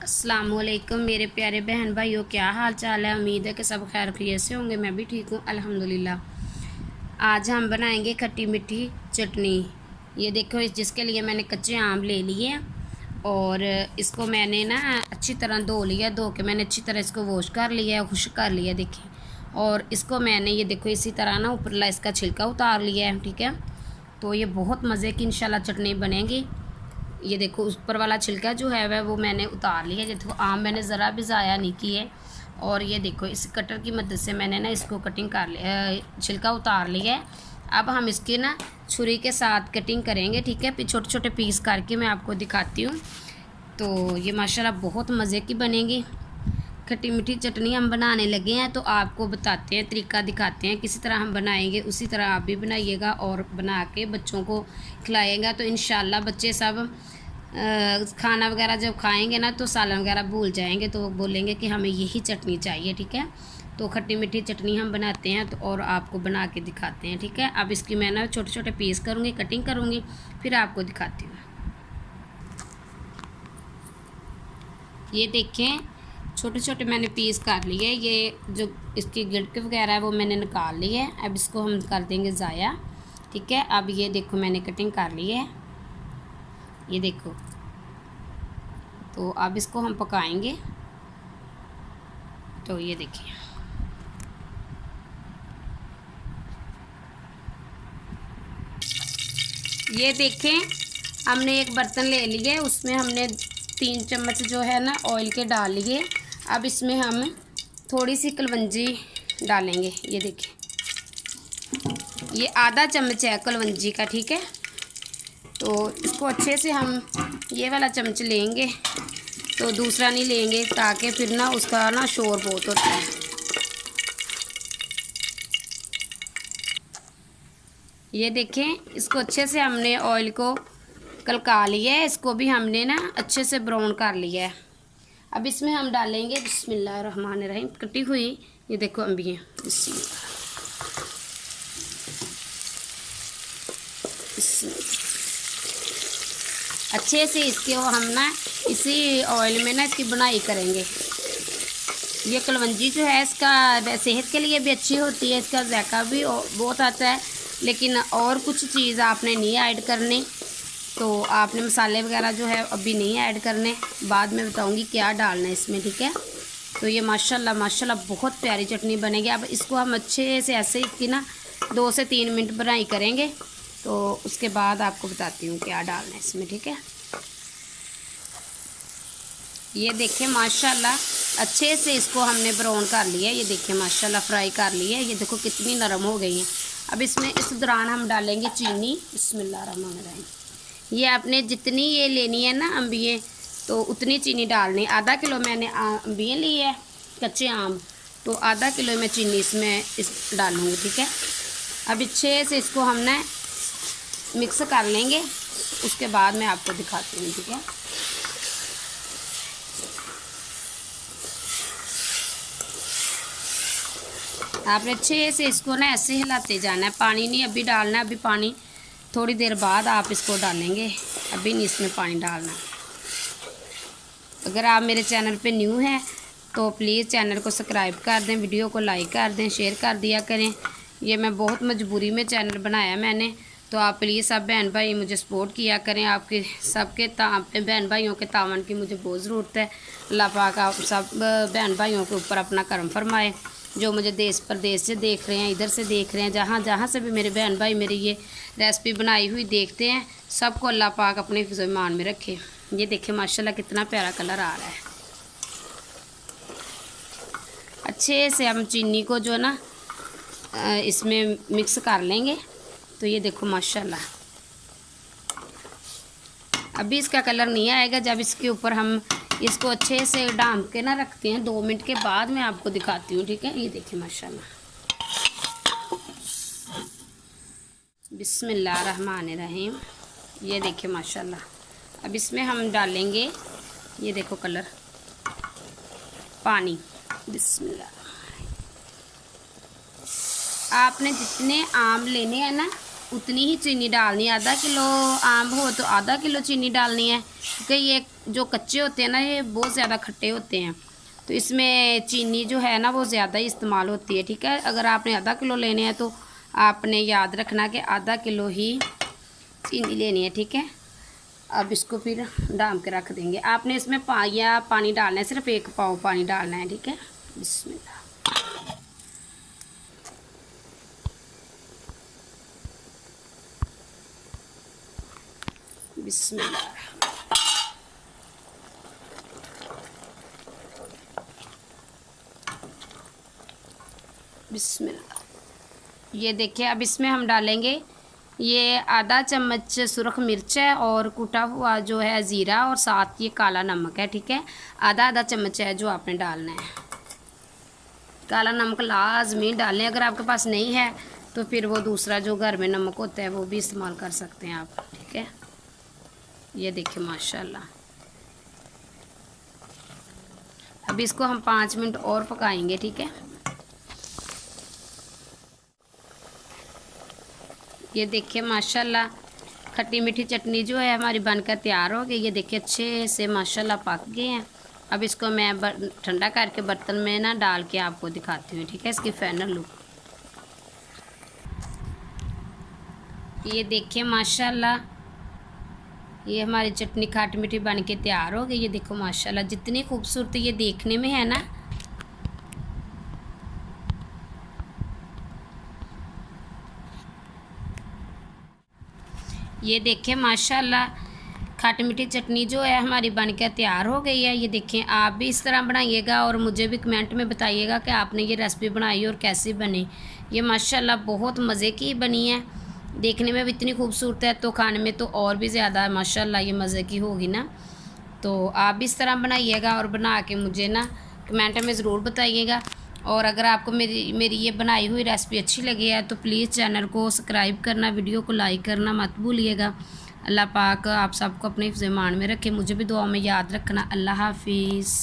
अस्सलामुअलैकुम मेरे प्यारे बहन भाइयों, क्या हाल चाल है। उम्मीद है कि सब खैर खैरियत से होंगे। मैं भी ठीक हूँ अल्हम्दुलिल्लाह। आज हम बनाएंगे खट्टी मीठी चटनी। ये देखो, जिसके लिए मैंने कच्चे आम ले लिए और इसको मैंने ना अच्छी तरह धो लिया। धो के मैंने अच्छी तरह इसको वॉश कर लिया, खुश्क कर लिया। देखिए, और इसको मैंने ये देखो इसी तरह ना ऊपरला इसका छिलका उतार लिया है। ठीक है, तो ये बहुत मज़े की इंशाल्लाह चटनी बनेगी। ये देखो ऊपर वाला छिलका जो है वह वो मैंने उतार लिया। ये देखो आम मैंने ज़रा भी ज़ाया नहीं किए। और ये देखो इस कटर की मदद से मैंने ना इसको कटिंग कर लिया, छिलका उतार लिया है। अब हम इसकी ना छुरी के साथ कटिंग करेंगे। ठीक है, फिर छोटे छोटे पीस करके मैं आपको दिखाती हूँ। तो ये माशाल्लाह बहुत मज़े की बनेगी। खट्टी मीठी चटनी हम बनाने लगे हैं, तो आपको बताते हैं, तरीका दिखाते हैं किसी तरह हम बनाएंगे, उसी तरह आप भी बनाइएगा और बना के बच्चों को खिलाएगा। तो इंशाल्लाह बच्चे सब खाना वगैरह जब खाएंगे ना तो सालन वगैरह भूल जाएंगे, तो बोलेंगे कि हमें यही चटनी चाहिए। ठीक है, तो खट्टी मीठी चटनी हम बनाते हैं तो और आपको बना के दिखाते हैं। ठीक है, अब इसकी मैं ना छोटे छोटे पीस करूँगी, कटिंग करूँगी, फिर आपको दिखाती हूँ। ये देखें, छोटे छोटे मैंने पीस कर लिए। ये जो इसकी गिड़क वगैरह है वो मैंने निकाल ली है। अब इसको हम कर देंगे ज़ाया। ठीक है, अब ये देखो मैंने कटिंग कर ली है। ये देखो, तो अब इसको हम पकाएंगे। तो ये देखिए, ये देखें, हमने एक बर्तन ले लिए, उसमें हमने 3 चम्मच जो है ना ऑयल के डाल लिए। अब इसमें हम थोड़ी सी कलवंजी डालेंगे। ये देखिए, ये आधा चम्मच है कलवंजी का। ठीक है, तो इसको अच्छे से हम ये वाला चम्मच लेंगे, तो दूसरा नहीं लेंगे, ताकि फिर ना उसका ना शोर बहुत होता है। ये देखें, इसको अच्छे से हमने ऑयल को कलका लिया है। इसको भी हमने ना अच्छे से ब्राउन कर लिया है। अब इसमें हम डालेंगे बिस्मिल्लाहिर्रहमानिर्रहीम कटी हुई, ये देखो अम्बियाँ। अच्छे से इसके हम ना इसी ऑयल में ना इसकी बुनाई करेंगे। ये कलवंजी जो है इसका सेहत के लिए भी अच्छी होती है, इसका जायका भी बहुत आता है। लेकिन और कुछ चीज़ आपने नहीं ऐड करनी, तो आपने मसाले वगैरह जो है अभी नहीं ऐड करने, बाद में बताऊंगी क्या डालना है इसमें। ठीक है, तो ये माशाल्लाह माशाल्लाह बहुत प्यारी चटनी बनेगी। अब इसको हम अच्छे से ऐसे इसकी ना 2 से 3 मिनट बनाई करेंगे, तो उसके बाद आपको बताती हूँ क्या डालना है इसमें। ठीक है, ये देखिए माशाल्लाह अच्छे से इसको हमने ब्राउन कर लिया है। ये देखिए माशाल्लाह फ्राई कर लिया है। ये देखो कितनी नरम हो गई है। अब इसमें इस दौरान हम डालेंगे चीनी। बिस्मिल्लाहिर्रहमानिर्रहीम। ये आपने जितनी ये लेनी है ना अम्बिये, तो उतनी चीनी डालनी। आधा किलो मैंने अम्बिये ली है कच्चे आम, तो आधा किलो में चीनी इसमें डालूँगी। ठीक है, अब अच्छे से इसको हम ना मिक्स कर लेंगे, उसके बाद मैं आपको दिखाती हूँ। ठीक है, आपने अच्छे से इसको ना ऐसे हिलाते जाना है, पानी नहीं अभी डालना है। अभी पानी थोड़ी देर बाद आप इसको डालेंगे, अभी नहीं इसमें पानी डालना। अगर आप मेरे चैनल पे न्यू हैं तो प्लीज़ चैनल को सब्सक्राइब कर दें, वीडियो को लाइक कर दें, शेयर कर दिया करें। ये मैं बहुत मजबूरी में चैनल बनाया मैंने, तो आप प्लीज़ सब बहन भाई मुझे सपोर्ट किया करें। आपके सबके अपने बहन भाइयों के तावन की मुझे बहुत ज़रूरत है। अल्लाह पाक आप सब बहन भाइयों के ऊपर अपना करम फरमाए, जो मुझे देश प्रदेश से देख रहे हैं, इधर से देख रहे हैं, जहाँ जहाँ से भी मेरे बहन भाई मेरी ये रेसिपी बनाई हुई देखते हैं, सबको अल्लाह पाक अपने ईमान में रखे। ये देखिए माशाल्लाह कितना प्यारा कलर आ रहा है। अच्छे से हम चीनी को जो ना इसमें मिक्स कर लेंगे। तो ये देखो माशाल्लाह, अभी इसका कलर नहीं आएगा। जब इसके ऊपर हम इसको अच्छे से डाम के ना रखते हैं, 2 मिनट के बाद मैं आपको दिखाती हूँ। ठीक है, ये देखिए माशाल्लाह, बिस्मिल्लाहिर्रहमानिर्रहीम। ये देखिए माशाल्लाह, अब इसमें हम डालेंगे, ये देखो कलर, पानी। बिस्मिल्लाह। आपने जितने आम लेने हैं ना उतनी ही चीनी डालनी है। आधा किलो आम हो तो आधा किलो चीनी डालनी है, क्योंकि ये जो कच्चे होते हैं ना ये बहुत ज़्यादा खट्टे होते हैं, तो इसमें चीनी जो है ना वो ज़्यादा ही इस्तेमाल होती है। ठीक है, अगर आपने आधा किलो लेने हैं तो आपने याद रखना कि आधा किलो ही चीनी लेनी है। ठीक है, अब इसको फिर डाल के रख देंगे। आपने इसमें पानी डालना है, सिर्फ 1 पाव पानी डालना है। ठीक है, बिस्मिल्लाह। बिस्मिल्लाह। बिस्मिल्लाह। ये देखिए, अब इसमें हम डालेंगे ये आधा चम्मच सुरख मिर्च है और कूटा हुआ जो है ज़ीरा और साथ ये काला नमक है। ठीक है, आधा चम्मच है जो आपने डालना है। काला नमक लाजमी डालें, अगर आपके पास नहीं है तो फिर वो दूसरा जो घर में नमक होता है वो भी इस्तेमाल कर सकते हैं आप। ठीक है, ये देखिए माशाल्लाह। अब इसको हम 5 मिनट और पकाएंगे। ठीक है, ये देखिए माशाल्लाह खट्टी मीठी चटनी जो है हमारी बनकर तैयार हो गई। ये देखिए अच्छे से माशाल्लाह पक गए हैं। अब इसको मैं ठंडा करके बर्तन में ना डाल के आपको दिखाती हूँ। ठीक है, इसकी फाइनल लुक ये देखिए माशाल्लाह, ये हमारी चटनी खट्टी मीठी बन के तैयार हो गई। ये देखो माशाल्लाह जितनी खूबसूरती ये देखने में है ना, ये देखें माशाल्लाह खट्टी मीठी चटनी जो है हमारी बनकर तैयार हो गई है। ये देखें, आप भी इस तरह बनाइएगा और मुझे भी कमेंट में बताइएगा कि आपने ये रेसिपी बनाई और कैसी बनी। ये माशाल्लाह बहुत मज़े की बनी है, देखने में भी इतनी खूबसूरत है तो खाने में तो और भी ज़्यादा माशाल्लाह ये मज़े की होगी ना। तो आप भी इस तरह बनाइएगा और बना के मुझे ना कमेंट में ज़रूर बताइएगा। और अगर आपको मेरी ये बनाई हुई रेसिपी अच्छी लगी है तो प्लीज़ चैनल को सब्सक्राइब करना, वीडियो को लाइक करना मत भूलिएगा। अल्लाह पाक आप सबको अपने हिफ्ज़-ए-ईमान में रखे, मुझे भी दुआ में याद रखना। अल्लाह हाफिज़।